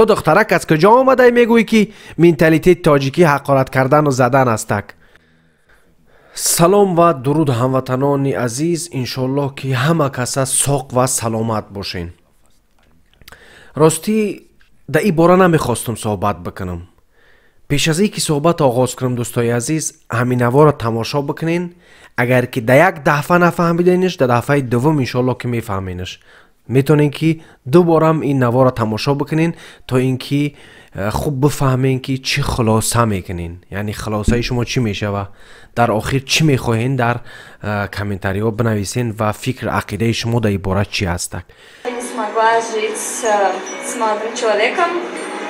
تو دخترک از کجا آمده میگویی که منتالیته تاجیکی حقارت کردن و زدن است؟ سلام و درود هموطنان عزیز، انشالله که همه کسا ساق و سلامت باشین. راستی در این باره نمیخواستم صحبت بکنم. پیش از اینکه صحبت آغاز کنم دوستای عزیز، همین نوار را تماشا بکنین. اگر که در یک دفعه نفهمیدینش، در دفعه دوم انشالله که میفهمینش. میتونین که دوباره این نوار را تماشا بکنین تا اینکه خوب بفهمین که چی خلاصه میکنین، یعنی خلاصه شما چی میشه و در آخر چی میخواین در کامنتاری ها بنویسین و فکر عقیده شما در این باره چی هست. Не смогла жить с молодым человеком,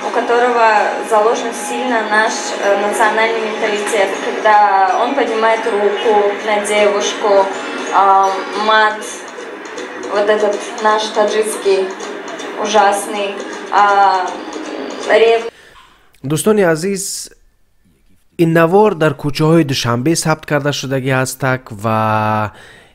у которого заложен сильно наш национальный менталитет, когда он поднимает руку на девушку, мат, вот этот наш таджикский ужасный, دوستان عزیز، این نوار در کوچه های دوشنبه ثبت کرده شدگی هستک و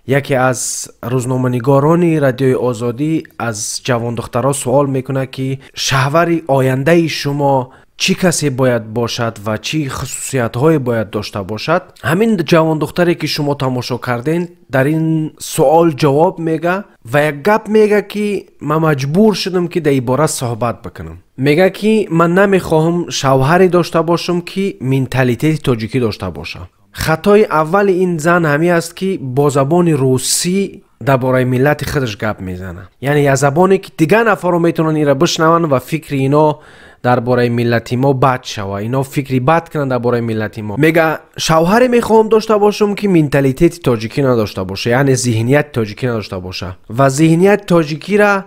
یکی از روزنامه‌نگاران رادیوی آزادی از جوان دخترها سوال میکنه که شهور آینده شما چی کسی باید باشد و چی خصوصیت های باید داشته باشد. همین جوان دختری که شما تماشا کردین در این سوال جواب میگه و یک گپ میگه که من مجبور شدم که در این باره صحبت بکنم. میگه که من نمیخواهم شوهری داشته باشم که منتالیته تاجیکی داشته باشه. خطای اول این زن همی است که با زبان روسی درباره ملت خودش گپ میزنه، یعنی یه زبانی که دیگه نفر میتونن اینا بشنون و فکر اینا درباره ملت ما بد شوه، اینا فکری بد کنن درباره ملت ما. میگه شوهری میخوام داشته باشم که منتالیته تاجیکی نداشته باشه، یعنی ذهنیت تاجیکی نداشته باشه و ذهنیت تاجیکی را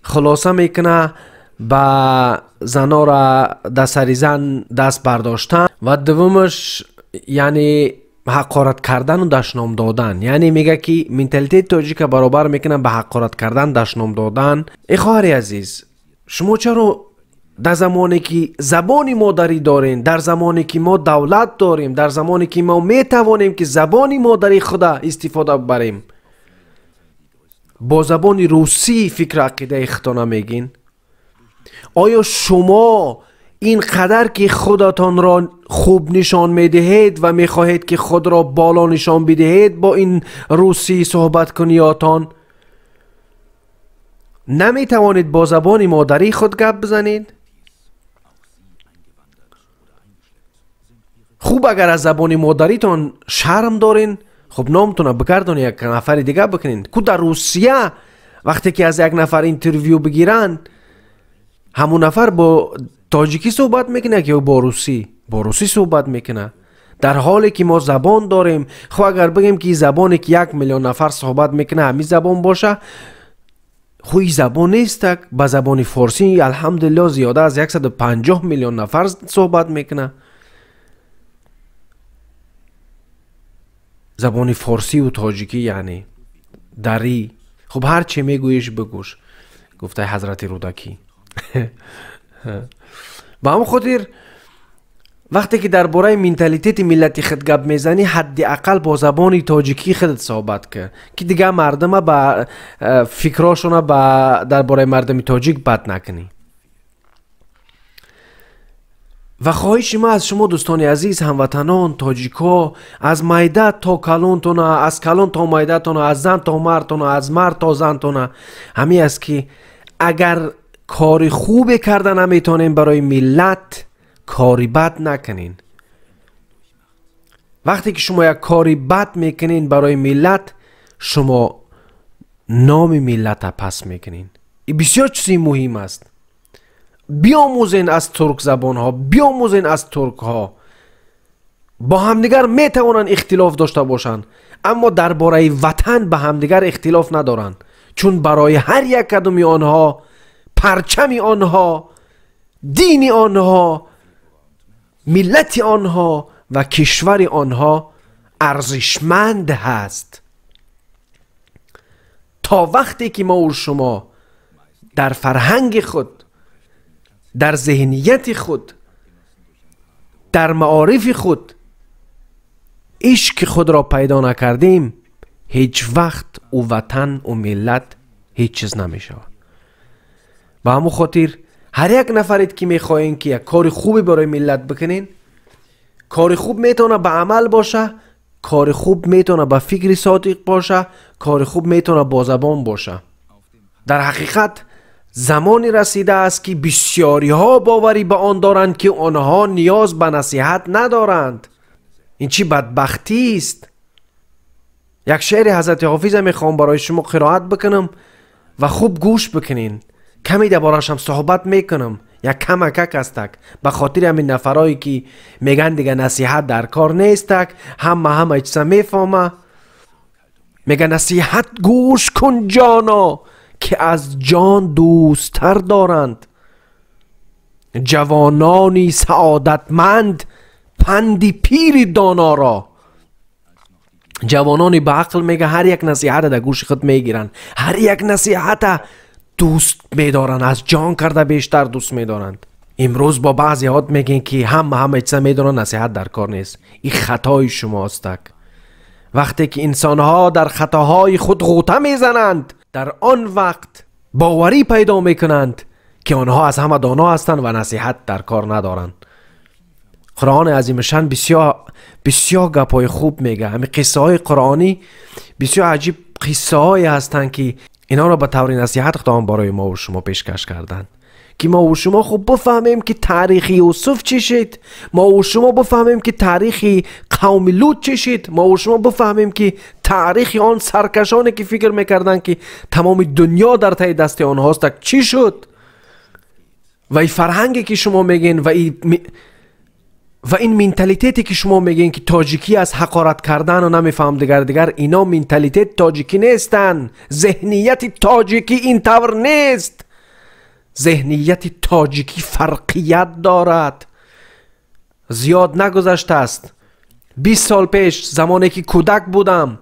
خلاصه میکنه با زنا را در سر زن دست برداشتن و دومش یعنی حقارت کردن و دشنام دادن. یعنی میگه که منتالیته تاجیک برابر میکنن به حقارت کردن، دشنام دادن. ای خواهر عزیز، شما چرا در زمانی که زبانی مادری دارین، در زمانی که ما دولت داریم، در زمانی که ما میتوانیم که زبانی مادری خدا استفاده ببریم، با زبان روسی فکر عقیده خودتان میگین؟ آیا شما اینقدر که خودتان را خوب نشان میدهید و میخواهید که خود را بالا نشان بدهید با این روسی صحبت کنیاتان، نمیتوانید با زبان مادری خود گپ بزنید؟ خوب اگر از زبان مادریتان شرم دارین، خب نامتون بگردون یک نفر دیگه بکنین. که در روسیه وقتی که از یک نفر اینترویو بگیرن، همون نفر با تاجیکی صحبت میکنه که با روسی صحبت میکنه، در حالی که ما زبان داریم. خب اگر بگیم که زبانی که 1 میلیون نفر صحبت میکنه همین زبان باشه، خوی زبان نیست. با زبان فارسی الحمدلله زیاده از 150 میلیون نفر صحبت میکنه. زبان فارسی و تاجیکی یعنی دری. خب هر چی میگویش بگوش، گفته حضرت رودکی. با همون خاطر وقتی که درباره منتالیته ملت خود گپ میزنی، حداقل با زبان تاجیکی خودت صحبت کن که دیگه مردم با فکراشون درباره مردم تاجیک بد نکنی. و خواهش ما از شما دوستان عزیز، هموطنان تاجیکا، از مایده تا کلون، از کلون تا مایده، از زن تا مرد، از مرد تا زن، همین است که اگر کاری خوب کردن نمیتونین برای ملت، کاری بد نکنین. وقتی که شما یک کاری بد میکنین برای ملت، شما نام ملت پس میکنین. این بسیار چیزی مهم است. بیاموزین از ترک زبان ها، بیاموزین از ترک ها. با همدیگر میتوانن اختلاف داشته باشن، اما درباره وطن به همدیگر اختلاف ندارن، چون برای هر یک کدوم آنها پرچم آنها، دین آنها، ملت آنها و کشور آنها ارزشمند هست. تا وقتی که ما و شما در فرهنگ خود، در ذهنیت خود، در معارف خود عشق خود را پیدا نکردیم، هیچ وقت او وطن و ملت هیچ چیز نمی شود. با همون خاطر هر یک نفرید که میخواین که یک کار خوبی برای ملت بکنین، کار خوب میتونه به عمل باشه، کار خوب میتونه به فکر صادق باشه، کار خوب میتونه با زبان باشه. در حقیقت زمانی رسیده است که بسیاری ها باوری به آن دارند که آنها نیاز به نصیحت ندارند. این چی بدبختی است. یک شعر حضرت حافظ میخوام برای شما قرائت بکنم و خوب گوش بکنین. کمی دربارش هم صحبت میکنم. یک کمک استک به خاطر همین نفرایی که میگن دیگه نصیحت در کار نیستک، همه اجسا میفهمه. میگن نصیحت گوش کن جانا که از جان دوستتر دارند. جوانانی سعادتمند پندی پیر دانا را. جوانانی به عقل میگه هر یک نصیحت در گوش خود میگیرن، هر یک نصیحت دوست میدارن، از جان کرده بیشتر دوست میدارند. امروز با بعضی ها میگن که همه اجسا میدونن نصیحت در کار نیست. این خطای شماست. وقتی که انسانها در خطاهای خود غوطه میزنند، در آن وقت باوری پیدا میکنند که آنها از همه دانا هستند و نصیحت در کار ندارند. قرآن عظیم شان بسیار گپای خوب میگه. همین قصه های قرآنی بسیار عجیب قصه های هستند که اینا را به طور نصیحت خداوند برای ما و شما پیشکش کردن که ما و شما خوب بفهمیم که تاریخ یوسف چی شد، ما و شما بفهمیم که تاریخ قوم لوط چی شد، ما و شما بفهمیم که تاریخ آن سرکشانی که فکر میکردن که تمام دنیا در تای دست آنهاست چی شد. و این فرهنگی که شما میگین و این منتالیتیتی که شما میگین که تاجیکی از حقارت کردن و نمیفهم دیگر اینا منتالیتیت تاجیکی نیستن. ذهنیت تاجیکی این طور نیست. ذهنیت تاجیکی فرقیت دارد. زیاد نگذشته است، 20 سال پیش زمانی که کودک بودم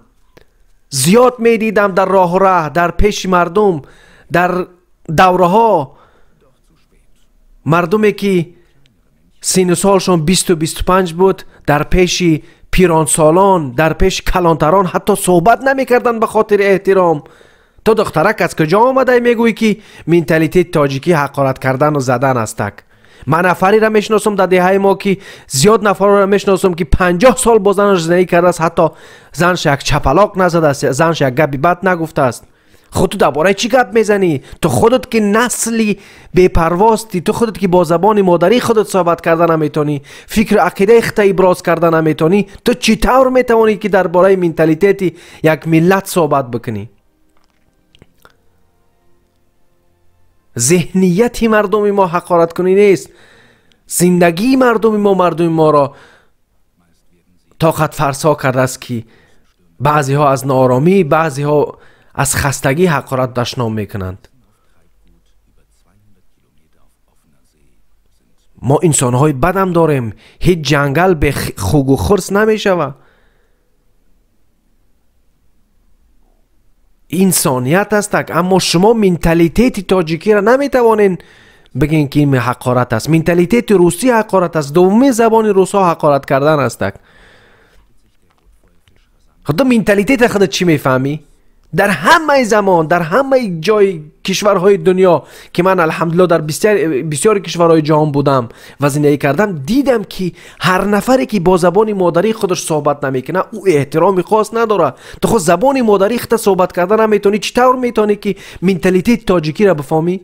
زیاد میدیدم در راه و ره، در پیش مردم، در دوره ها، مردمی که سین سالشون 20 و 25 بود در پیش پیران سالان، در پیش کلانتران حتی صحبت نمی کردن به خاطر احترام. تو دخترک از کجا آمده میگویی که منتالیتی تاجیکی حقارت کردن و زدن استک. من نفری را میشناسم در دهه ما که زیاد نفر را میشناسم که 50 سال با زنش زندگی کرده است، حتی زنش یک چپلاق نزده است، زنش یک گپی بد نگفته است. خودت درباره چی گپ میزنی؟ تو خودت که نسلی بی‌پرواستی، تو خودت که با زبان مادری خودت صحبت کردن نمیتونی، فکر عقیده خودت ابراز کردن نمیتونی، تو چطور میتوانی که درباره منتالیتی یک ملت صحبت بکنی؟ ذهنیت مردم ما حقارت کنی نیست. زندگی مردم ما را طاقت فرسا کرده است که بعضی ها از نارامی، بعضی ها از خستگی حقارت دشنام میکنند. ما انسان های بدم داریم، هیچ جنگل به خوگ و خرس نمیشوه. انسانیت است، اما شما منتالیتی تاجیکی را نمیتوانین بگین که این حقارت است. منتالیتی روسی حقارت است. دومی زبان روسا حقارت کردن است. خود منتالیتی خودت چی میفهمی؟ در همه زمان، در همه جای کشورهای دنیا که من الحمدلله در بسیار کشورهای جهان بودم و زندگی کردم، دیدم که هر نفری که با زبان مادری خودش صحبت نمیکنه او احترامی خاص نداره. تو خود زبان مادری خودت صحبت کردن نمیتونی، چطور میتونی که منتالیتی تاجیکی را بفهمی؟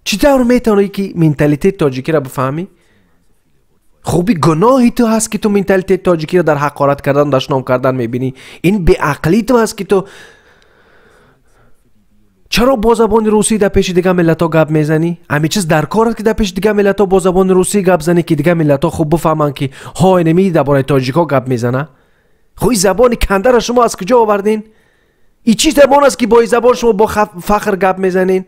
چطور میتونی که منتالیتی تاجیکی را بفهمی؟ خوبی گناهی تو هست که تو منتالیتی تاجیکی را در حقارت کردن، دشنام کردن میبینی. این به عقلی تو هست که تو چرا با زبان روسی در پیش دیگه ملتا گپ میزنی؟ همین چیز در کار است که در پیش دیگه ملتا با زبان روسی گپ زنی که دیگه ملتا خوب بفهمن که ها اینمی درباره تاجیکا گپ میزنه. خوی زبان کنده را شما از کجا آوردین؟ این چی زبان است که با این زبان شما با فخر گپ میزنین؟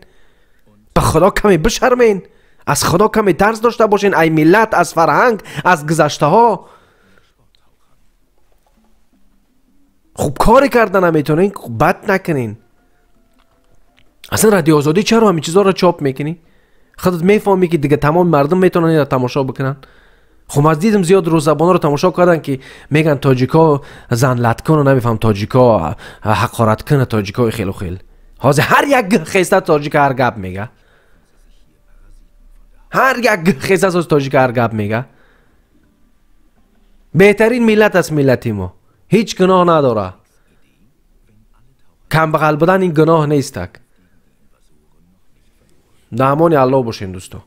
به خدا کمی بشرمین، از خدا کمی ترس داشته باشین. ای ملت، از فرهنگ، از گذشته ها خوب کاری کردن نمیتونین، بد نکنین. اصلا رادیو آزادی چرا همین چیزا رو چاپ میکنی؟ خودت میفهمی که دیگه تمام مردم میتونن اینو تماشا بکنن. خب از دیدم زیاد رو زبانا رو تماشا کردن که میگن تاجیکا زن لط کنه، نمیفهم تاجیکا حقارت کنه، تاجیکا خیلی خیل. حاضر هر یک خیسته تاجیک هر گپ میگه. هر یک خیز از تاجیک هر گپ میگه. بهترین ملت است ملتی ما، هیچ گناه نداره. کم بغل بودن این گناه نیست. در امان الله باشین دوستو.